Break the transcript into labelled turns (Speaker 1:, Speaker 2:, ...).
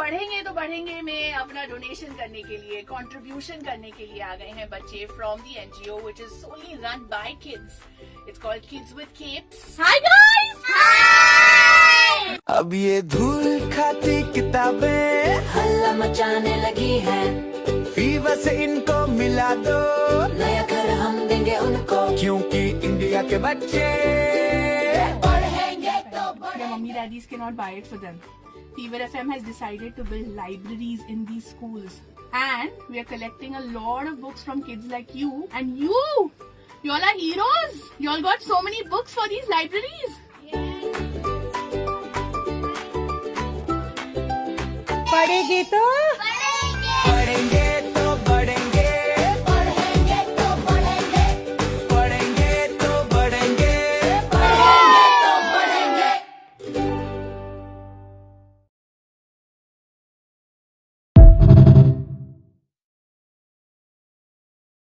Speaker 1: पढ़ेंगे तो बढ़ेंगे में अपना डोनेशन करने के लिए, कंट्रीब्यूशन करने के लिए आ गए हैं बच्चे from the NGO which is solely run by kids. It's called kids with capes. Hi guys. Hi.
Speaker 2: अब ये धूल खाती किताबें
Speaker 3: हल्ला मचाने लगी है,
Speaker 2: फीवर से इनको मिला दो,
Speaker 3: नया घर हम देंगे उनको,
Speaker 2: क्योंकि इंडिया के बच्चे
Speaker 3: पढ़ेंगे तो
Speaker 1: Their mummy daddies cannot buy it for them. Fever FM has decided to build libraries in these schools, and we are collecting a lot of books from kids like you. And you all are heroes. You all got so many books for these libraries.
Speaker 4: पढ़ेगी तो